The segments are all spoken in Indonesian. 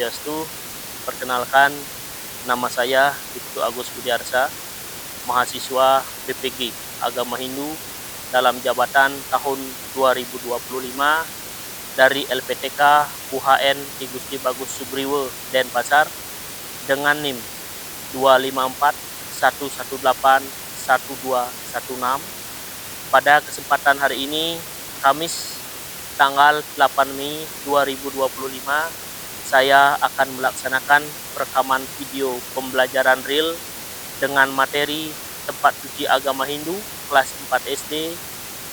Swastiastu. Perkenalkan, nama saya Ibtu Agus Budiarsa, mahasiswa PPG Agama Hindu dalam jabatan tahun 2025 dari LPTK UHN Ki Gusti Bagus Subriwe Denpasar dengan NIM 254-118-1216. Pada kesempatan hari ini, Kamis tanggal 8 Mei 2025, saya akan melaksanakan rekaman video pembelajaran real dengan materi tempat suci agama Hindu kelas 4 SD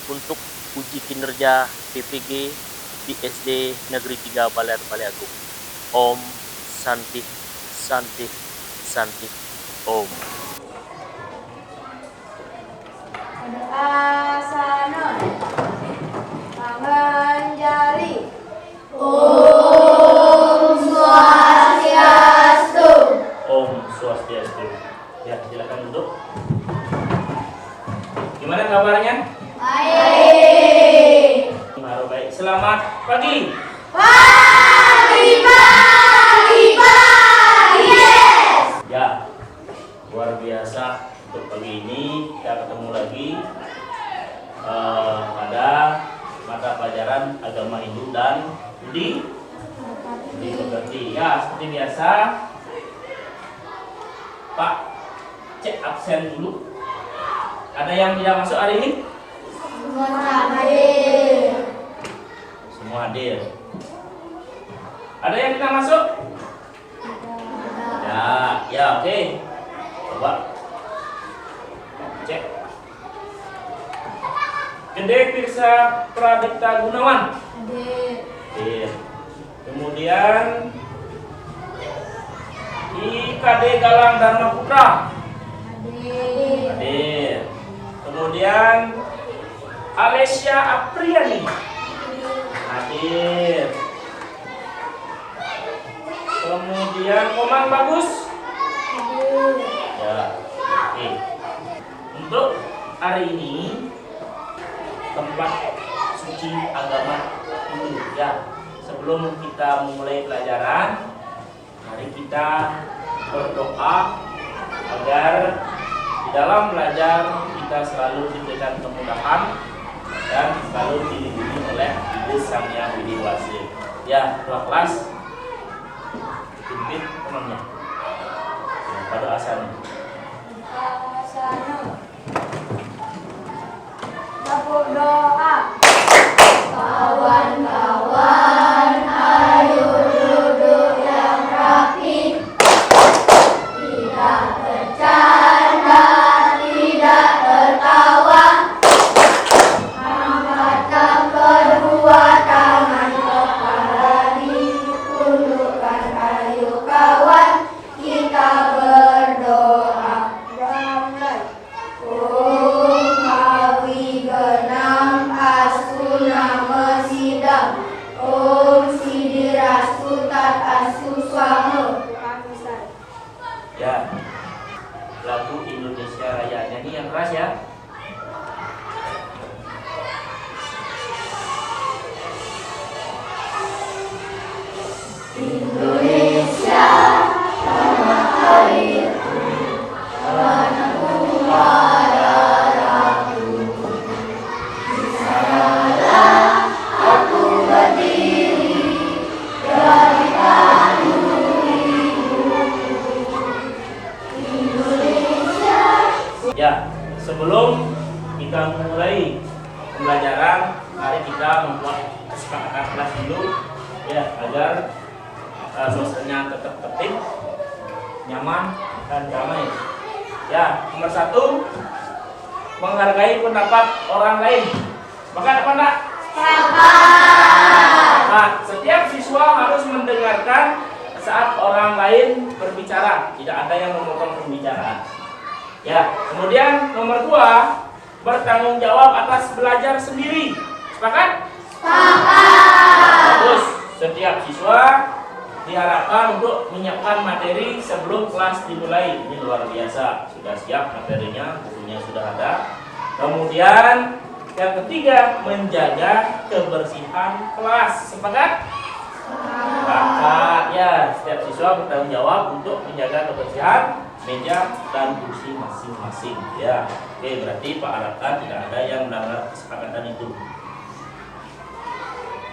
untuk uji kinerja PPG di SD Negeri 3 Baler Baliagung. Om Santi Santi Santi Om. Asana Manjali. Om Swastiastu. Om Swastiastu. Ya, silakan duduk. Gimana kabarnya? Baik. Baik. Selamat pagi. Pagi. Yes. Ya, luar biasa untuk pagi ini kita ketemu lagi pada mata pelajaran agama Hindu dan Budi Pekerti. Ya, seperti biasa, Pak cek absen dulu. Ada yang tidak masuk hari ini? Semua hadir. Ada yang tidak masuk? Ya, oke. Coba cek. Gede Pirsa Pradipta Gunawan. Hadir. Kemudian IKD Galang Dharma Putra. Hadir. Kemudian Alessia Apriani. Hadir. Kemudian Komang Bagus. Ya, oke. Untuk hari ini tempat suci agama Hindu. Ya, sebelum kita memulai pelajaran, mari kita berdoa agar di dalam belajar kita selalu diberikan kemudahan dan selalu dilindungi oleh Ibu Sang Yang Widi Wasi. Ya, ketua kelas pimpin temannya pada asana. Dapur doa. Kawan-kawan, ayo duduk yang rapi. Tidak bercanda, tidak tertawa. Angkatkan kedua tangan kepala ditundukkan, ayo kawan, kita berdoa. Om Hawi Genam Astu Nama Sidam. Om Sidirastu Tat Astu Swama. Ya, lagu Indonesia Raya, nyanyi yang keras ya. Indonesia tanah airku, tanahku darahku. Di sanalah aku berdiri dari kandung ibuku. Indonesia. Ya, sebelum kita mulai pembelajaran, mari kita membuat kesepakatan kelas dulu ya, agar suasananya tetap tertib, nyaman dan damai. Ya, nomor 1, menghargai pendapat orang lain. Sepakat apa enggak? Nah, setiap siswa harus mendengarkan saat orang lain berbicara, tidak ada yang memotong pembicaraan. Ya, kemudian nomor 2, bertanggung jawab atas belajar sendiri. Sepakat? Terus setiap siswa diharapkan untuk menyiapkan materi sebelum kelas dimulai. Ini luar biasa, sudah siap materinya, bukunya sudah ada. Kemudian yang ketiga, menjaga kebersihan kelas. Sepakat? Sepakat. Ya, setiap siswa bertanggung jawab untuk menjaga kebersihan meja dan kursi masing-masing. Ya, oke, berarti Pak harapkan tidak ada yang melanggar kesepakatan itu.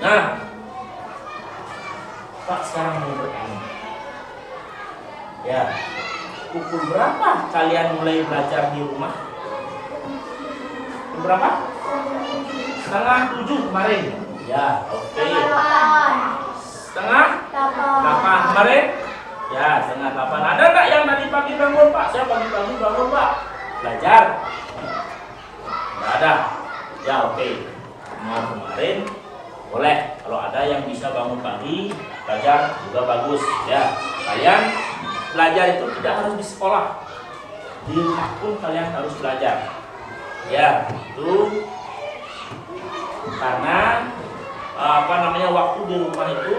Nah, Pak sekarang mau bertanya. Ya, pukul berapa kalian mulai belajar di rumah? Pukul berapa? 6:30 kemarin. Ya, oke. 7:30 kemarin. Ya, 7:30. Ada nggak yang tadi pagi bangun, Pak? Saya pagi-pagi bangun, Pak. Belajar. Nggak ada. Ya, oke. Mau kemarin boleh. Kalau ada yang bisa bangun pagi, belajar juga bagus. Ya, kalian belajar itu tidak harus di sekolah. Di rumah pun kalian harus belajar. Ya, itu karena waktu di rumah itu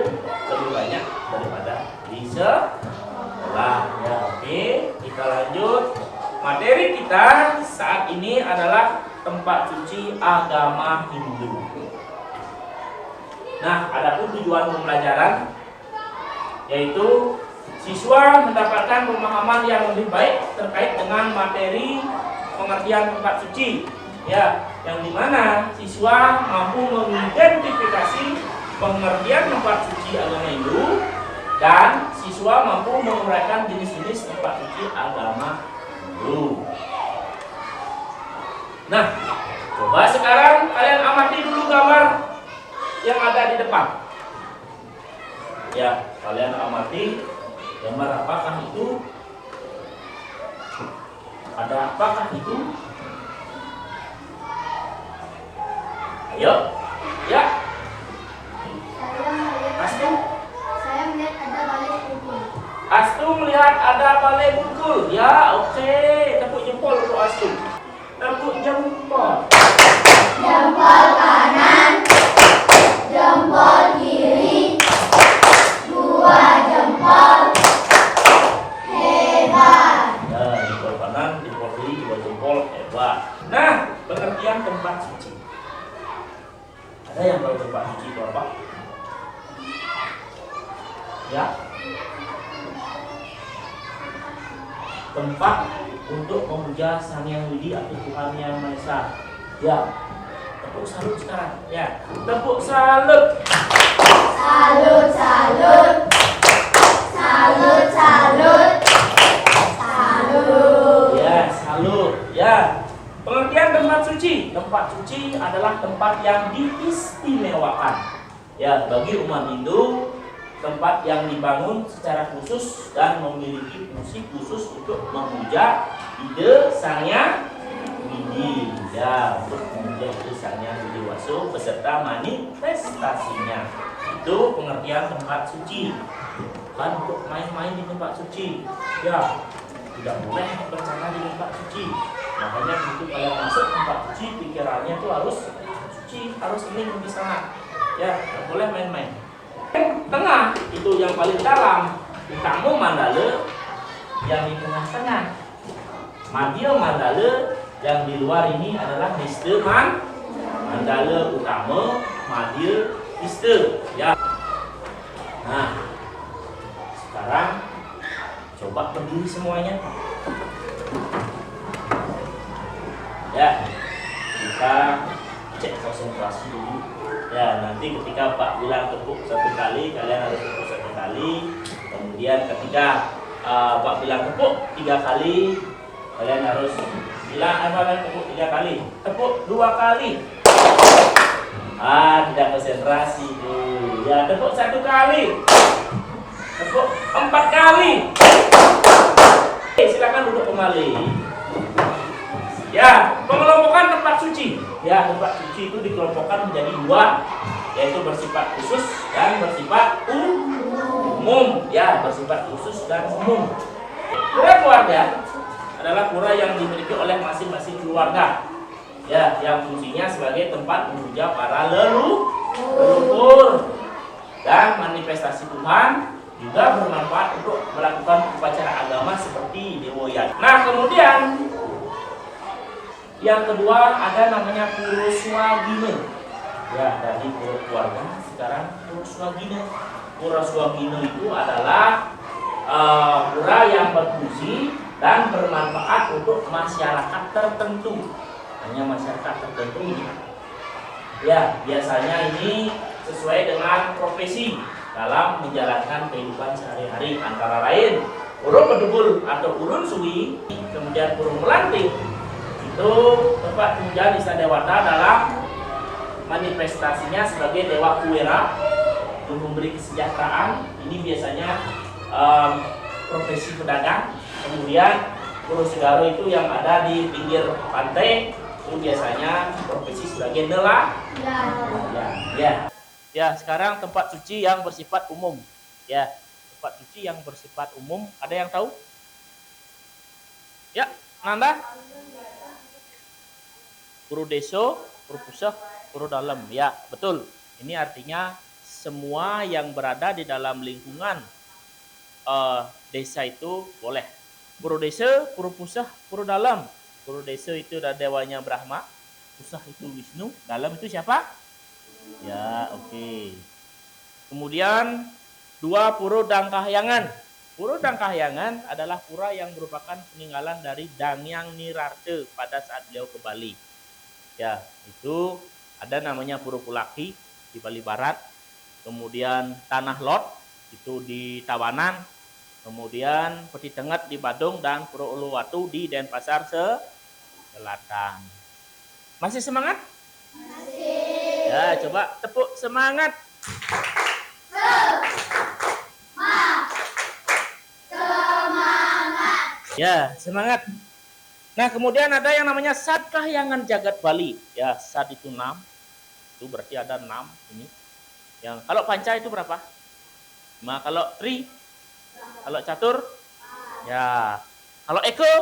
lebih banyak daripada di sekolah. Ya, oke, kita lanjut. Materi kita saat ini adalah tempat suci agama Hindu. Nah, adapun tujuan pembelajaran yaitu siswa mendapatkan pemahaman yang lebih baik terkait dengan materi pengertian tempat suci. Ya, yang dimana siswa mampu mengidentifikasi pengertian tempat suci agama Hindu dan siswa mampu menguraikan jenis-jenis tempat suci agama Hindu. Nah, coba sekarang kalian amati dulu gambar yang ada di depan. Ya, kalian amati gambar apakah itu? Ada apakah itu? Ayo, ya. Astu? Saya melihat ada balai kumpul. Astu melihat ada balai bungkul. Ya, oke. Tepuk jempol untuk Astu. Tepuk jempol. Jempol kanan, jempol kiri, 2 jempol. Hebat. Ya, jempol kanan, jempol kiri, 2 jempol. Hebat. Nah, pengertian tempat suci. Ada yang tahu tempat suci itu apa? Ya, tempat untuk memuja Sang Hyang Widi atau Tuhan Yang Maha Esa. Ya, tepuk salut sekarang. Ya, tepuk salut. Salut, salut. Salut, salut. Salut. Ya, salut. Ya, pengertian tempat suci. Tempat suci adalah tempat yang diistimewakan. Ya, bagi umat Hindu, tempat yang dibangun secara khusus dan memiliki fungsi khusus untuk memuja ide Sang Hyang Widi. Ya, untuk memuja ide Sang Hyang Widi Waso beserta manifestasinya. Itu pengertian tempat suci. Bukan untuk main-main di tempat suci. Ya, tidak boleh bercanda di tempat suci. Makanya begitu kalian masuk tempat suci, pikirannya itu harus suci, harus hening di sana. Ya, tidak boleh main-main. Tengah itu yang paling dalam, utama mandala yang di tengah-tengah. Madya mandala yang di luar ini adalah nista mandala utama, madya nista. Ya. Nah, sekarang coba berdiri semuanya. Ya, kita cek konsentrasi dulu. Ya, nanti ketika Pak bilang tepuk 1 kali, kalian harus tepuk 1 kali. Kemudian ketika Pak bilang tepuk 3 kali, kalian harus bilang tepuk 3 kali. Tepuk 2 kali. Tidak konsentrasi tuh. Ya, tepuk 1 kali. Tepuk 4 kali. Silakan duduk kembali. Ya, pengelompokan tempat suci. Ya, tempat suci itu dikelompokkan menjadi 2, yaitu bersifat khusus dan bersifat umum. Ya, bersifat khusus dan umum. Pura keluarga adalah pura yang dimiliki oleh masing-masing keluarga. Ya, yang fungsinya sebagai tempat memuja para leluhur dan manifestasi Tuhan, juga bermanfaat untuk melakukan upacara agama seperti dewoyan. Nah, kemudian yang kedua ada namanya Pura Swagina. Ya, dari pura keluarga sekarang Pura Swagina. Pura Swagino itu adalah pura yang berfungsi dan bermanfaat untuk masyarakat tertentu. Hanya masyarakat tertentu. Ya, biasanya ini sesuai dengan profesi dalam menjalankan kehidupan sehari-hari, antara lain Pura Bedugul atau Ulun Suwi, kemudian Pura Melantik. Itu tempat tinggal di Dewata dalam manifestasinya sebagai dewa kuwera untuk memberi kesejahteraan. Ini biasanya profesi pedagang. Kemudian Pura Segaro itu yang ada di pinggir pantai, itu biasanya profesi sebagai nelayan. Ya, sekarang tempat suci yang bersifat umum. Ya, tempat suci yang bersifat umum. Ada yang tahu? Ya, Nanda? Pura Deso, Pura Pusat, Pura Dalam. Ya, betul. Ini artinya semua yang berada di dalam lingkungan desa itu boleh. Pura Desa, Pura Pusat, Pura Dalam. Pura Desa itu ada dewanya Brahma, Pusat itu Wisnu, Dalam itu siapa? Ya, oke. Kemudian dua Pura Dangkahyangan. Pura Dangkahyangan adalah pura yang merupakan peninggalan dari Dangyang Nirarte pada saat beliau ke Bali. Ya, itu ada namanya Pura Kulaki di Bali Barat. Kemudian Tanah Lot itu di Tabanan. Kemudian Peti Tengat di Badung dan Pura Uluwatu di Denpasar Selatan. Masih semangat? Masih. Ya, coba tepuk semangat. Ya, semangat. Nah, kemudian ada yang namanya Sad Kahyangan Jagat Bali. Ya, Sad itu 6. Itu berarti ada 6 ini. Yang kalau panca itu berapa? 5. Kalau tri? Kalau catur? Ya. Kalau eko?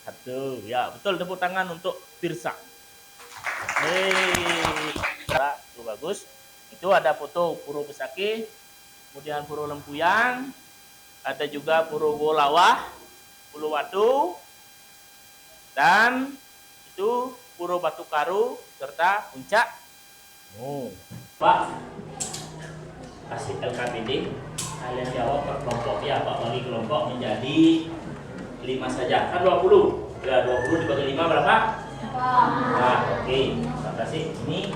1. Ya, betul, tepuk tangan untuk Pirsa. Itu bagus. Itu ada foto Pura Besaki, kemudian Pura Lempuyang, ada juga Pura Golawah, Uluwatu, dan itu Pura Batu Karu serta Puncak. Pak, kasih LKPD, kalian jawab per kelompok ya, Pak, bagi kelompok menjadi 5 saja. Kan 20. Ya, 20 dibagi 5 berapa? Nah, oke. Terima kasih. Ini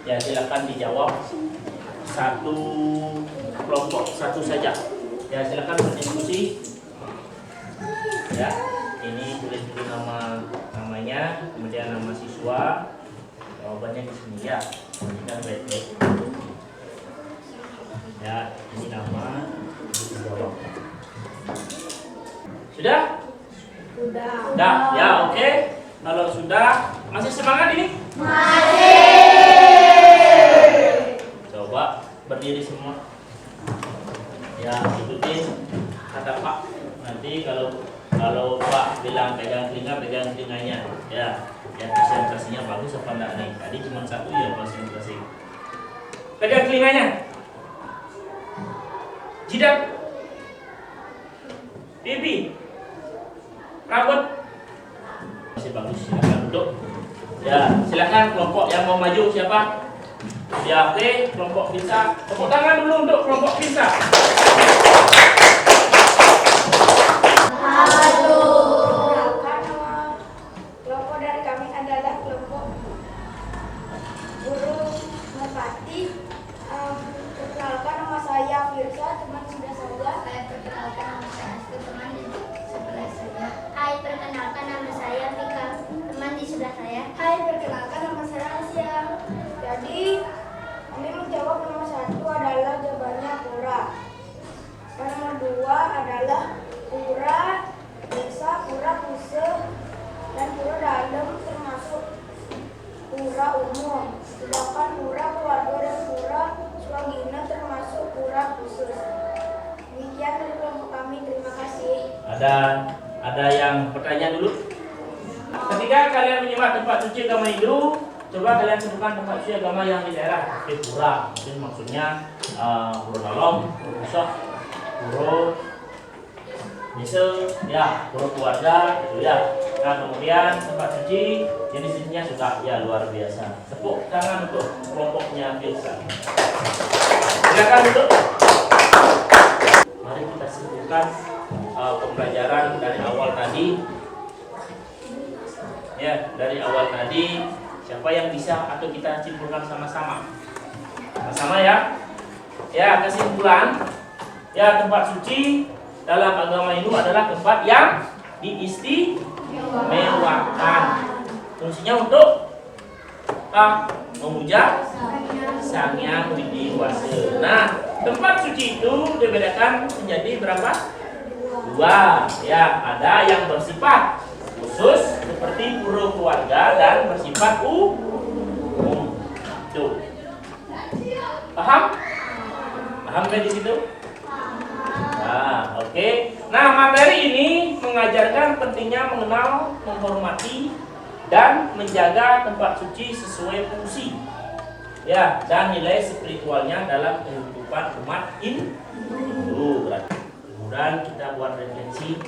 ya, silakan dijawab satu kelompok, satu saja. Ya, silakan berdiskusi. Ya, ini tulis dulu namanya, kemudian nama siswa, jawabannya di sini ya. Kita baik-baik. Ya, ini nama, jawab. Sudah? Sudah. Ya, oke. Kalau sudah, masih semangat ini? Coba berdiri semua. Ya, ikutin kata Pak. Nanti kalau Pak bilang pegang telinganya. Ya, konsentrasinya bagus apa enggak nih? Tadi cuma satu ya konsentrasi. Pegang telinganya. Jidat. Pipi. Rambut. Masih bagus, silakan duduk. Ya, silakan kelompok yang mau maju siapa? Ya, oke, kelompok Pirsa. Tepuk tangan dulu untuk kelompok Pirsa. Kelompok dari kami adalah kelompok Guru Merpati. Perkenalkan nama saya Firsa, teman sudah saya. Saya perkenalkan nama saya Astu, teman di sebelah saya. Hai, perkenalkan nama saya Mika, teman di sebelah saya. Hai, perkenalkan nama saya Asia. Jadi, kami menjawab nomor 1 adalah jawabannya pura. Dan nomor 2 adalah pura desa, pura pusat, dan pura dalam termasuk pura umum. Sedangkan pura keluarga dan pura Swagina termasuk pura khusus. Demikian dari kelompok kami. Terima kasih. Ada yang bertanya dulu? Ketika kalian menyimak tempat suci agama Hindu, coba kalian sebutkan tempat suci agama yang di daerah pura. Mungkin maksudnya Pura Dalam, Pura Pusat, Pura Misal ya pura keluarga gitu ya. Nah kemudian tempat suci jenisnya juga ya luar biasa. Tepuk tangan untuk kelompoknya Filsa. Silakan duduk. Mari kita simpulkan pembelajaran dari awal tadi. Ya dari awal tadi siapa yang bisa atau kita simpulkan sama-sama? Sama-sama ya. Ya kesimpulan ya tempat suci dalam agama Hindu adalah tempat yang diistimewakan. Fungsinya untuk memuja Sang Hyang Widiwasa. Nah, tempat suci itu dibedakan menjadi berapa? Dua. Ya, ada yang bersifat khusus seperti pura keluarga dan bersifat umum. Tuh. Paham? Paham kan di situ? Nah, oke. Nah, materi ini mengajarkan pentingnya mengenal, menghormati, dan menjaga tempat suci sesuai fungsi. Ya, dan nilai spiritualnya dalam kehidupan umat Hindu. Kemudian kita buat refleksi.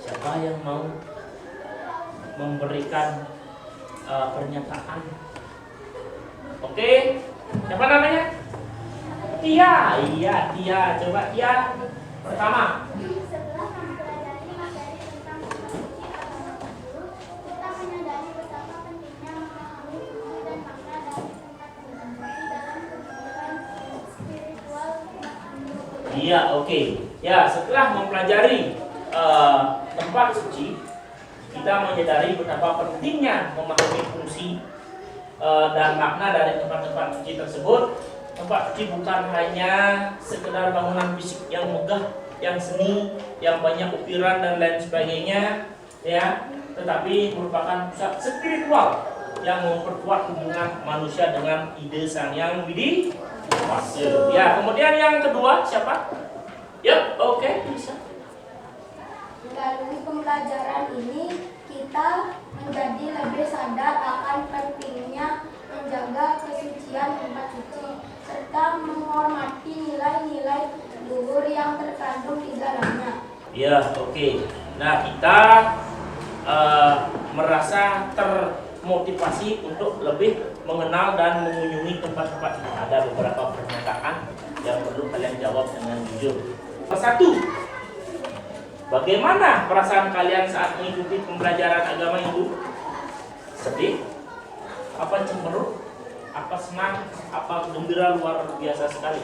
Siapa yang mau memberikan pernyataan? Oke. Siapa namanya? Tia, iya Tia, coba Tia pertama. Setelah mempelajari materi tentang tempat suci agama Hindu, kita menyadari betapa pentingnya memahami fungsi dan makna dari tempat suci dalam kehidupan spiritual umat Hindu. Iya, oke. Ya, setelah mempelajari tempat suci, kita menyadari betapa pentingnya memahami fungsi dan makna dari tempat-tempat suci tersebut. Tempat suci bukan hanya sekedar bangunan fisik yang megah, yang seni, yang banyak ukiran dan lain sebagainya, ya, tetapi merupakan pusat spiritual yang memperkuat hubungan manusia dengan ide Sang Hyang Widiwasa. Ya, kemudian yang kedua siapa? Ya, oke, bisa. Melalui pembelajaran ini, kita menjadi lebih sadar akan pentingnya menjaga kesucian tempat suci serta menghormati nilai-nilai luhur yang terkandung di dalamnya. Ya, oke. Nah, kita merasa termotivasi untuk lebih mengenal dan mengunjungi tempat-tempat ini. Ada beberapa pernyataan yang perlu kalian jawab dengan jujur. Satu, bagaimana perasaan kalian saat mengikuti pembelajaran agama Hindu? Sedih? Apa cemberut? Apa senang? Apa gembira luar biasa sekali?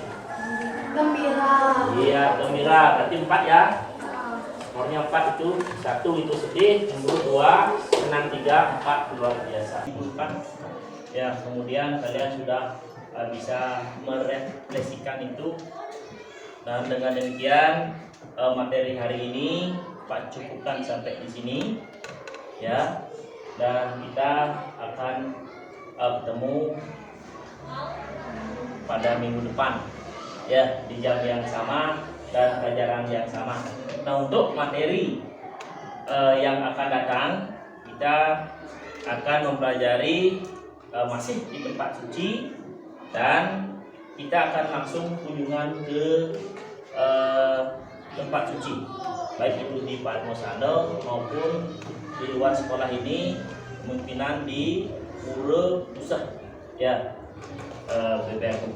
Gembira. Iya, gembira. Berarti 4 ya. Skornya 4 itu. 1 itu sedih, cemberut 2, senang 3, 4 luar biasa. Ya, kemudian kalian sudah bisa merefleksikan itu. Dan dengan demikian materi hari ini Pak cukupkan sampai di sini. Ya. Dan kita akan bertemu pada minggu depan ya di jam yang sama dan pelajaran yang sama. Nah, untuk materi yang akan datang kita akan mempelajari masih di tempat suci dan kita akan langsung kunjungan ke tempat suci baik itu di Padmosana maupun di luar sekolah ini, kemungkinan di Pura Pusat ya BPRU.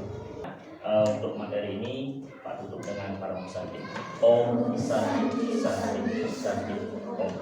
Untuk materi ini Pak tutup dengan para musalim. Om Santi Santi Santi Om.